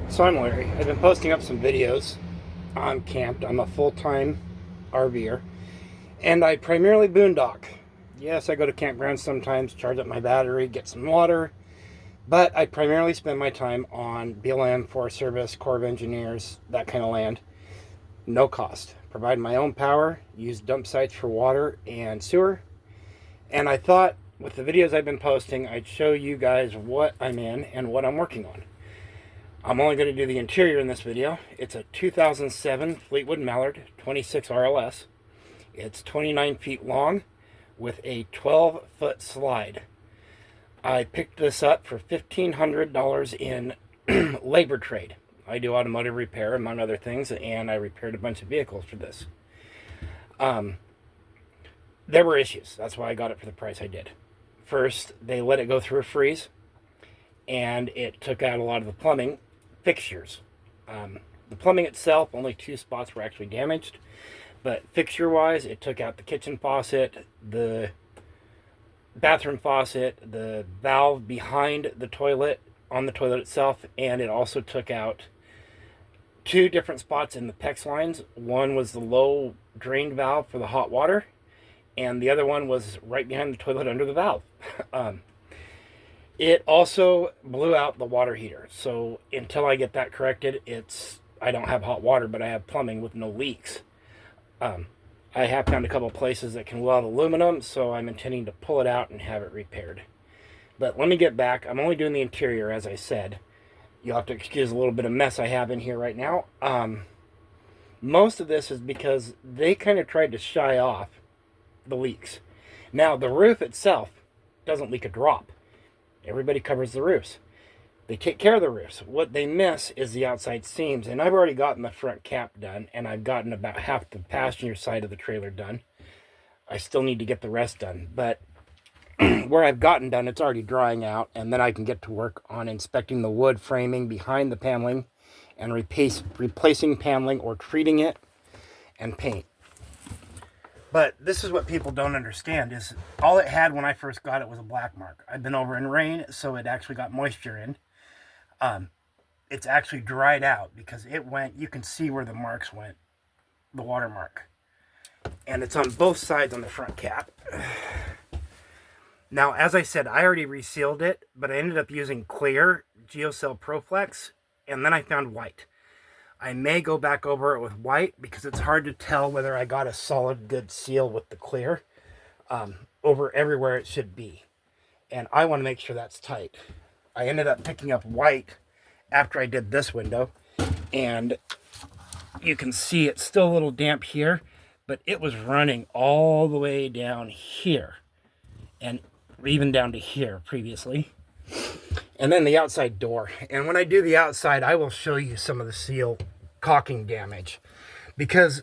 So I'm Larry. I've been posting up some videos. I'm camped. I'm a full-time RVer, and I primarily boondock. Yes, I go to campgrounds sometimes, charge up my battery, get some water, but I primarily spend my time on BLM, Forest Service, Corps of Engineers, that kind of land. No cost. Provide my own power, use dump sites for water and sewer, and I thought with the videos I've been posting, I'd show you guys what I'm in and what I'm working on. I'm only going to do the interior in this video. It's a 2007 Fleetwood Mallard 26 RLS. It's 29 feet long with a 12-foot slide. I picked this up for $1,500 in labor trade. I do automotive repair, among other things, and I repaired a bunch of vehicles for this. There were issues. That's why I got it for the price I did. First, they let it go through a freeze, and it took out a lot of the plumbing fixtures. The plumbing itself, only 2 spots were actually damaged, but fixture-wise, it took out the kitchen faucet, the bathroom faucet, the valve behind the toilet, on the toilet itself, and it also took out 2 different spots in the PEX lines. One was the low drain valve for the hot water, and the other one was right behind the toilet under the valve. It also blew out the water heater. So until I get that corrected, I don't have hot water, but I have plumbing with no leaks. I have found a couple places that can weld aluminum, so I'm intending to pull it out and have it repaired. But let me get back. I'm only doing the interior, as I said. You'll have to excuse a little bit of mess I have in here right now. Most of this is because they kind of tried to shy off the leaks. Now, the roof itself doesn't leak a drop. Everybody covers the roofs. They take care of the roofs. What they miss is the outside seams. And I've already gotten the front cap done, and I've gotten about half the passenger side of the trailer done. I still need to get the rest done. But where I've gotten done, it's already drying out, and then I can get to work on inspecting the wood framing behind the paneling and replacing paneling or treating it and paint. But this is what people don't understand is all it had when I first got it was a black mark. I've been over in rain, so it actually got moisture in. It's actually dried out because it went, you can see where the marks went, the watermark. And it's on both sides on the front cap. Now, as I said, I already resealed it, but I ended up using clear Geocell Proflex, and then I found white. I may go back over it with white because it's hard to tell whether I got a solid good seal with the clear over everywhere it should be. And I want to make sure that's tight. I ended up picking up white after I did this window, and you can see it's still a little damp here, but it was running all the way down here and even down to here previously. And then the outside door. And when I do the outside, I will show you some of the seal caulking damage because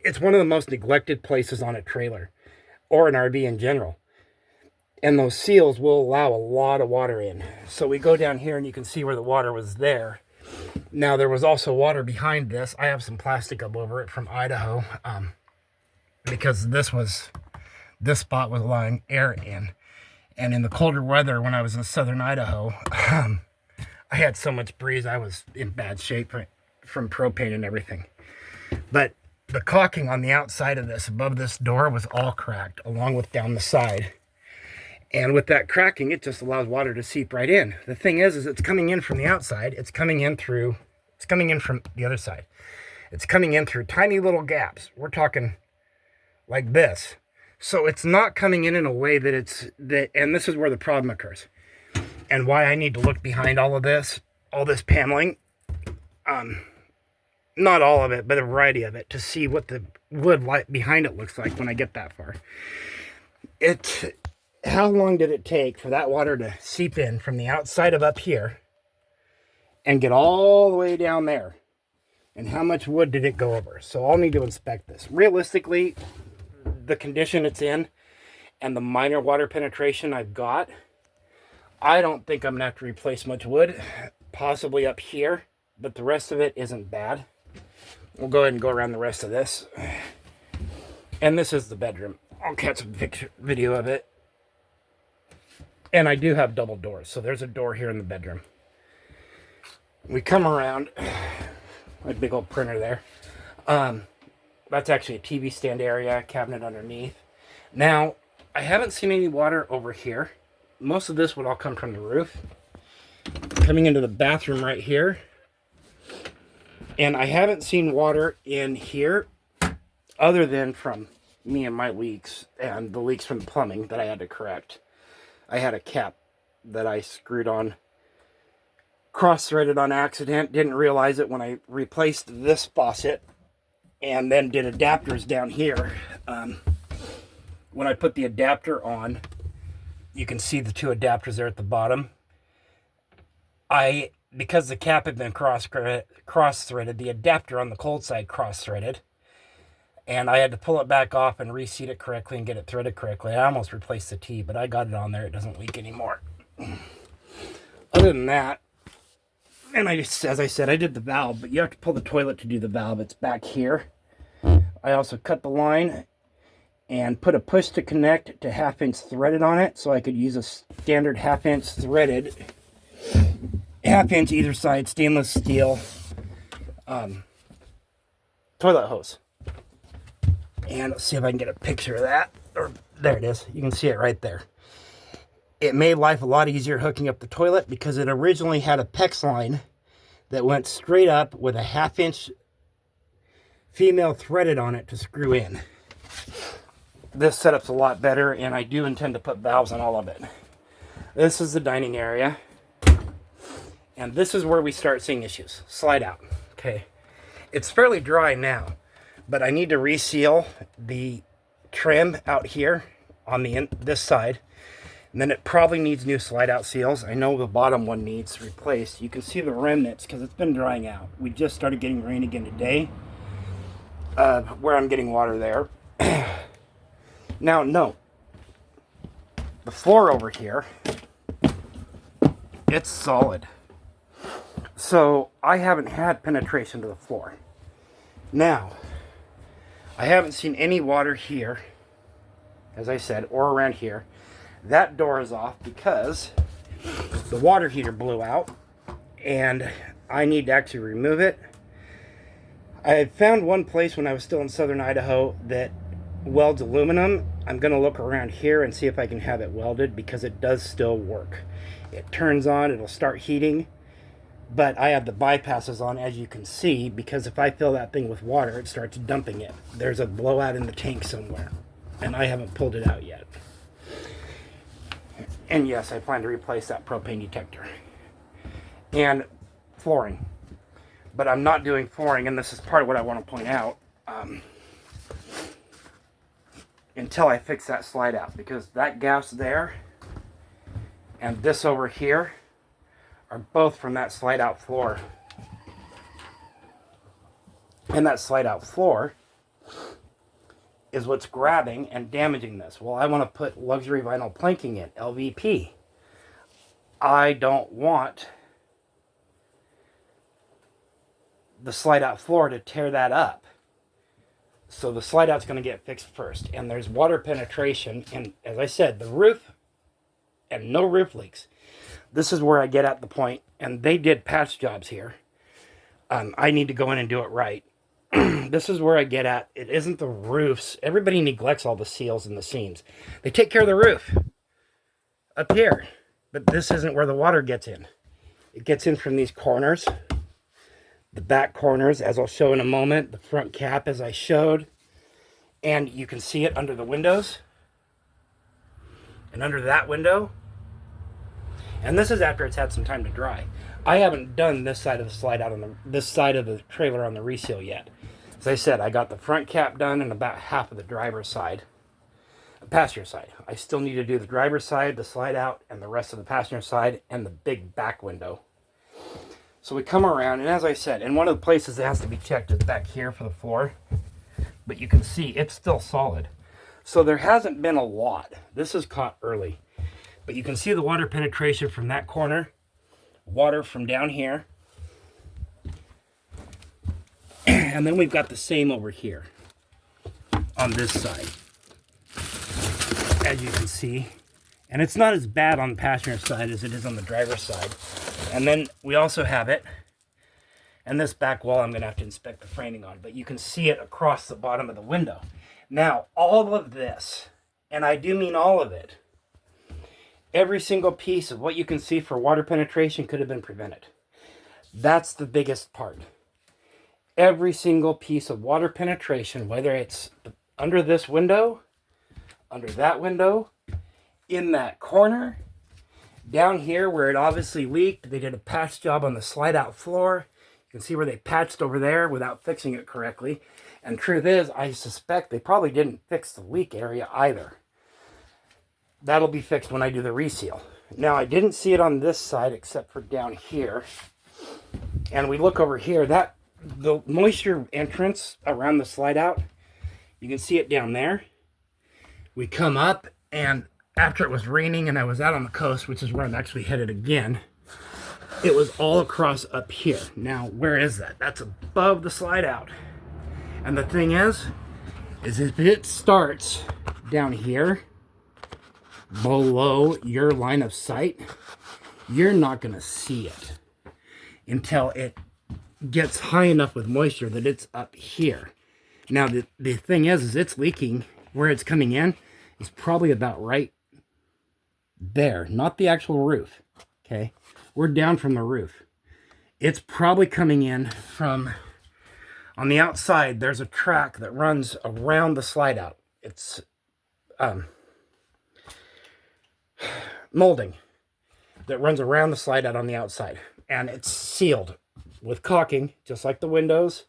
it's one of the most neglected places on a trailer or an RV in general. And those seals will allow a lot of water in. So we go down here and you can see where the water was there. Now there was also water behind this. I have some plastic up over it from Idaho because this spot was allowing air in. And in the colder weather, when I was in southern Idaho, I had so much breeze, I was in bad shape from propane and everything. But the caulking on the outside of this, above this door, was all cracked, along with down the side. And with that cracking, it just allows water to seep right in. The thing is it's coming in from the outside. It's coming in from the other side. It's coming in through tiny little gaps. We're talking like this. So it's not coming in a way that and this is where the problem occurs. And why I need to look behind all this paneling, not all of it, but a variety of it, to see what the wood light behind it looks like when I get that far. How long did it take for that water to seep in from the outside of up here and get all the way down there? And how much wood did it go over? So I'll need to inspect this. Realistically, the condition it's in and the minor water penetration I've got, I don't think I'm going to have to replace much wood, possibly up here, but the rest of it isn't bad. We'll go ahead and go around the rest of this. And this is the bedroom. I'll catch a video of it. And I do have double doors, so there's a door here in the bedroom. We come around, my big old printer there. That's actually a TV stand area, cabinet underneath. Now, I haven't seen any water over here. Most of this would all come from the roof. Coming into the bathroom right here. And I haven't seen water in here other than from me and my leaks and the leaks from the plumbing that I had to correct. I had a cap that I screwed on, cross-threaded on accident, didn't realize it when I replaced this faucet, and then did adapters down here. When I put the adapter on, you can see the two adapters there at the bottom. Because the cap had been cross-threaded, the adapter on the cold side cross-threaded, and I had to pull it back off and reseat it correctly and get it threaded correctly. I almost replaced the T, but I got it on there. It doesn't leak anymore. Other than that, and as I said, I did the valve, but you have to pull the toilet to do the valve. It's back here. I also cut the line and put a push to connect to 1/2-inch threaded on it, so I could use a standard 1/2-inch threaded, 1/2-inch either side stainless steel toilet hose. And let's see if I can get a picture of that. Or there it is. You can see it right there. It made life a lot easier hooking up the toilet because it originally had a PEX line that went straight up with a 1/2-inch female threaded on it to screw in. This setup's a lot better, and I do intend to put valves on all of it. This is the dining area. And this is where we start seeing issues. Slide out. Okay. It's fairly dry now, but I need to reseal the trim out here on this side. And then it probably needs new slide out seals. I know the bottom one needs replaced. You can see the remnants because it's been drying out. We just started getting rain again today. Where I'm getting water there. Now, no. The floor over here, it's solid. So I haven't had penetration to the floor. Now, I haven't seen any water here, as I said, or around here. That door is off because the water heater blew out, and I need to actually remove it. I had found one place when I was still in southern Idaho that welds aluminum. I'm going to look around here and see if I can have it welded because it does still work. It turns on, it'll start heating, but I have the bypasses on, as you can see, because if I fill that thing with water, it starts dumping it. There's a blowout in the tank somewhere, and I haven't pulled it out yet. And yes, I plan to replace that propane detector. And flooring. But I'm not doing flooring, and this is part of what I want to point out, until I fix that slide out. Because that gas there and this over here are both from that slide out floor. And that slide out floor is what's grabbing and damaging this. Well, I want to put luxury vinyl planking in, LVP. I don't want the slide out floor to tear that up. So the slide out's going to get fixed first. And there's water penetration. And as I said, the roof and no roof leaks. This is where I get at the point, and they did patch jobs here. I need to go in and do it right. This is where I get at. It isn't the roofs. Everybody neglects all the seals and the seams. They take care of the roof up here, but this isn't where the water gets in. It gets in from these corners, the back corners, as I'll show in a moment, the front cap, as I showed, and you can see it under the windows and under that window. And this is after it's had some time to dry. I haven't done this side of the slide out on this side of the trailer on the reseal yet. As I said, I got the front cap done and about half of the driver's side, passenger side. I still need to do the driver's side, the slide out, and the rest of the passenger side, and the big back window. So we come around, and as I said, and one of the places that has to be checked is back here for the floor. But you can see it's still solid. So there hasn't been a lot. This is caught early. But you can see the water penetration from that corner, water from down here. And then we've got the same over here on this side, as you can see. And it's not as bad on the passenger side as it is on the driver's side. And then we also have it And this back wall I'm going to have to inspect the framing on, but you can see it across the bottom of the window. Now, all of this, and I do mean all of it, every single piece of what you can see for water penetration could have been prevented. That's the biggest part. Every single piece of water penetration, whether it's under this window, under that window, in that corner, down here where it obviously leaked, they did a patch job on the slide out floor. You can see where they patched over there without fixing it correctly. And truth is, I suspect they probably didn't fix the leak area either. That'll be fixed when I do the reseal. Now, I didn't see it on this side except for down here. And we look over here, that the moisture entrance around the slide out, you can see it down there. We come up, and after it was raining and I was out on the coast, which is where I'm actually headed again, it was all across up here. Now, where is that? That's above the slide out. And the thing is if it starts down here, below your line of sight, you're not going to see it until it gets high enough with moisture that it's up here. Now, the thing is it's leaking where it's coming in is probably about right there, not the actual roof. Okay, we're down from the roof. It's probably coming in from on the outside. There's a track that runs around the slide out. It's molding that runs around the slide out on the outside, and it's sealed with caulking, just like the windows,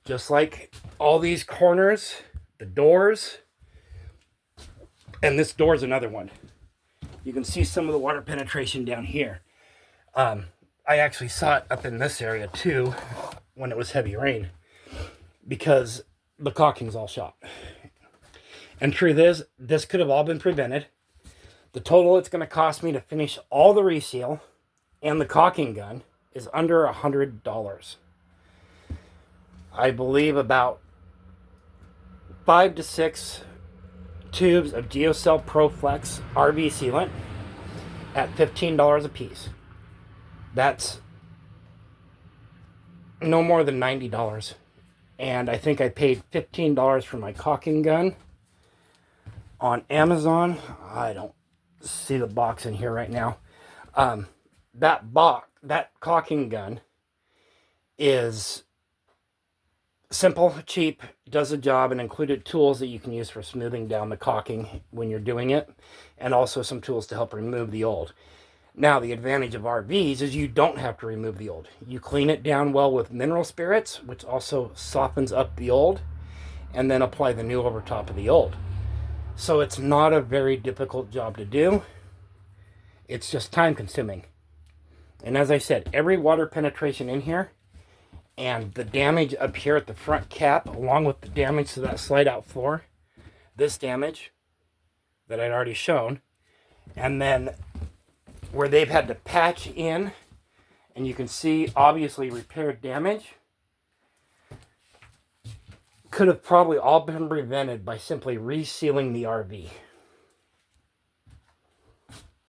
just like all these corners, the doors, and this door is another one. You can see some of the water penetration down here. I actually saw it up in this area too when it was heavy rain, because the caulking's all shot. And truth is, this could have all been prevented. The total it's going to cost me to finish all the reseal and the caulking gun is under $100. I believe about 5 to 6 tubes of GeoCell ProFlex RV sealant at $15 a piece. That's no more than $90. And I think I paid $15 for my caulking gun on Amazon. I don't see the box in here right now. That caulking gun is simple, cheap, does the job, and included tools that you can use for smoothing down the caulking when you're doing it, and also some tools to help remove the old. Now, the advantage of RVs is you don't have to remove the old. You clean it down well with mineral spirits, which also softens up the old, and then apply the new over top of the old. So it's not a very difficult job to do. It's just time consuming. And as I said, every water penetration in here and the damage up here at the front cap, along with the damage to that slide out floor, this damage that I'd already shown, and then where they've had to patch in, and you can see obviously repaired damage, could have probably all been prevented by simply resealing the RV.